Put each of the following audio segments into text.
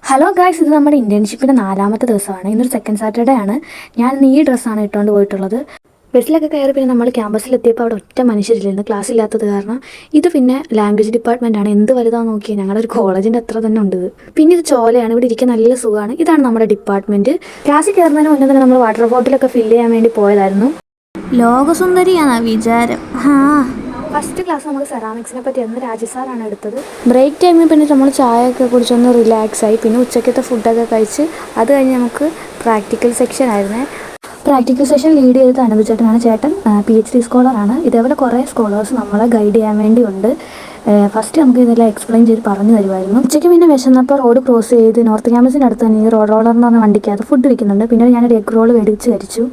Hello guys, ഇത് നമ്മുടെ ഇന്റേൺഷിപ്പിൻ്റെ 4ാമത്തെ ദിവസമാണ്. ഇന്നൊരു സെക്കൻഡ് സാറ്റർഡേ ആണ്. ഞാൻ ഈ ഡ്രസ്സാണ് ഇട്ടുകൊണ്ട് പോയിട്ടുള്ളത്. ബസ്സിലൊക്കെ കയറി പിന്നെ നമ്മൾ ക്യാമ്പസിലെത്തിയപ്പോൾ അവിടെ ഒറ്റ മനുഷ്യരില്ലായിരുന്നു, ക്ലാസ് ഇല്ലാത്തത് കാരണം. ഇത് പിന്നെ ലാംഗ്വേജ് ഡിപ്പാർട്ട്മെൻ്റ് ആണ്. എന്ത് വലുതാന്ന് നോക്കിയാൽ ഞങ്ങളുടെ ഒരു കോളേജിൻ്റെ അത്ര തന്നെ ഉണ്ട്. പിന്നെ ഇത് ചോലയാണ്. ഇവിടെ ഇരിക്കാൻ നല്ല സുഖമാണ്. ഇതാണ് നമ്മുടെ ഡിപ്പാർട്ട്മെൻറ്റ്. ക്ലാസ്സിൽ കയറുന്നതിന് മുന്നേ തന്നെ നമ്മൾ വാട്ടർ ബോട്ടിലൊക്കെ ഫില്ല് ചെയ്യാൻ വേണ്ടി പോയതായിരുന്നു. ലോകസുന്ദരിയാണ് വിചാരം. ഫസ്റ്റ് ക്ലാസ് നമ്മൾ സെറാമിക്സിനെ പറ്റി അന്ന് രാജസാറാണ് എടുത്തത്. ബ്രേക്ക് ടൈമിൽ പിന്നെ നമ്മൾ ചായയൊക്കെ കുടിച്ചൊന്ന് റിലാക്സ് ആയി. പിന്നെ ഉച്ചക്കത്തെ ഫുഡൊക്കെ കഴിച്ച് അത് കഴിഞ്ഞ് നമുക്ക് പ്രാക്ടിക്കൽ സെക്ഷൻ ആയിരുന്നേ. പ്രാക്ടിക്കൽ സെഷൻ ലീഡ് ചെയ്തത് അനുഭവിച്ചേട്ടനാണ്. ചേട്ടൻ PhD സ്കോളറാണ്. ഇതേപോലെ കുറേ സ്കോളേഴ്സ് നമ്മളെ ഗൈഡ് ചെയ്യാൻ വേണ്ടിയുണ്ട്. ഫസ്റ്റ് നമുക്ക് ഇതെല്ലാം എക്സ്പ്ലെയിൻ ചെയ്ത് പറഞ്ഞു തരുമായിരുന്നു. ഉച്ചയ്ക്ക് പിന്നെ വിശന്നപ്പോൾ റോഡ് ക്രോസ് ചെയ്ത് നോർത്ത് ക്യാമ്പസിൻ്റെ അടുത്ത് തന്നെ ഈ റോഡ് റോളർ എന്ന് പറഞ്ഞ വണ്ടിക്കകത്ത് ഫുഡ് വിൽക്കുന്നുണ്ട്. പിന്നെ ഞാനൊരു എഗ് റോൾ മേടിച്ച് കഴിച്ചു.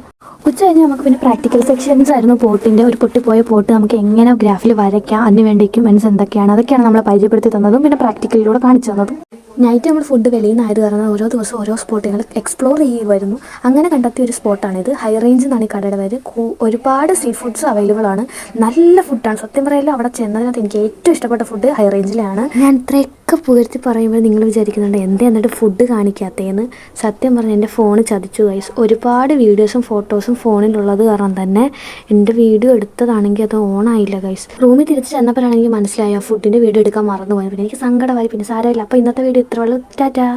ഉച്ച കഴിഞ്ഞ് നമുക്ക് പിന്നെ പ്രാക്ടിക്കൽ സെക്ഷൻസ് ആയിരുന്നു. പോട്ടിൻ്റെ ഒരു പൊട്ടിപ്പോയ പോട്ട് നമുക്ക് എങ്ങനെ ഗ്രാഫിൽ വരയ്ക്കാം, അതിന് വേണ്ടി എക്യുപ്മെൻറ്റ്സ് എന്തൊക്കെയാണ്, അതൊക്കെയാണ് നമ്മളെ പരിചയപ്പെടുത്തി തന്നതും പിന്നെ പ്രാക്ടിക്കലിലൂടെ കാണിച്ചു തന്നതും. നൈറ്റ് നമ്മൾ ഫുഡ് വെളിയിൽ നിന്നായത് കാരണം ഓരോ ദിവസം ഓരോ സ്പോട്ടുകൾ എക്സ്പ്ലോർ ചെയ്യുമായിരുന്നു. അങ്ങനെ കണ്ടെത്തിയ ഒരു സ്പോട്ടാണിത്. ഹൈ റേഞ്ച് എന്നാണ് ഈ കടയുടെ പേര്. ഒരുപാട് സീ ഫുഡ്സ് അവൈലബിൾ ആണ്. നല്ല ഫുഡാണ്. സത്യം പറയാമല്ലോ, അവിടെ ചെന്നതിനകത്ത് എനിക്ക് ഏറ്റവും ഇഷ്ടപ്പെട്ട ഫുഡ് ഹൈ റേഞ്ചിലാണ്. ഞാൻ ഇത്രയൊക്കെ പുകഴ്ത്തി പറയുമ്പോൾ നിങ്ങൾ വിചാരിക്കുന്നുണ്ട് എന്താ എന്നിട്ട് ഫുഡ് കാണിക്കാത്തതെന്ന്. സത്യം പറഞ്ഞാൽ എൻ്റെ ഫോൺ ചതിച്ചു ഗൈസ്. ഒരുപാട് വീഡിയോസും ഫോട്ടോസും ഫോണിലുള്ളത് കാരണം തന്നെ എൻ്റെ വീഡിയോ എടുത്തതാണെങ്കിൽ അത് ഓണായില്ല ഗൈസ്. റൂമിൽ തിരിച്ച് ചെന്നപ്പോഴാണെങ്കിൽ മനസ്സിലായി ഫുഡിൻ്റെ വീഡിയോ എടുക്കാൻ മറന്നുപോയി. പിന്നെ എനിക്ക് സങ്കടമായി. പിന്നെ സാരമില്ല. അപ്പോൾ ഇന്നത്തെ വീഡിയോ ഇത്രയുള്ളൂ. ടാറ്റാ.